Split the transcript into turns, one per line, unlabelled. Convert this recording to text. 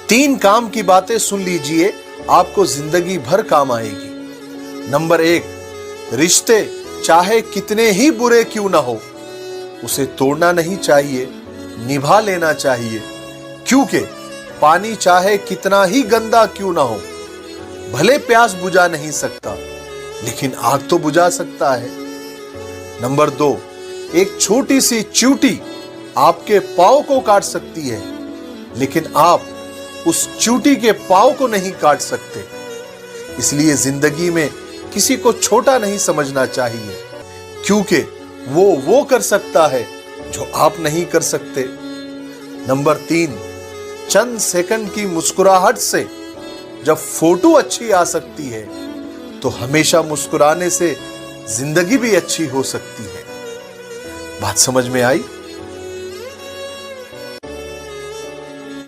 3 काम की बातें सुन लीजिए, आपको जिंदगी भर काम आएगी। नंबर 1, रिश्ते चाहे कितने ही बुरे क्यों ना हो, उसे तोड़ना नहीं चाहिए, निभा लेना चाहिए। क्योंकि पानी चाहे कितना ही गंदा क्यों ना हो, भले प्यास बुझा नहीं सकता, लेकिन आग तो बुझा सकता है। नंबर 2, एक छोटी सी चींटी आपके पांव को काट सकती है, लेकिन आप उस चींटी के पांव को नहीं काट सकते। इसलिए जिंदगी में किसी को छोटा नहीं समझना चाहिए, क्योंकि वो कर सकता है जो आप नहीं कर सकते। नंबर 3, चंद सेकंड की मुस्कुराहट से जब फोटो अच्छी आ सकती है, तो हमेशा मुस्कुराने से जिंदगी भी अच्छी हो सकती है। बात समझ में आई?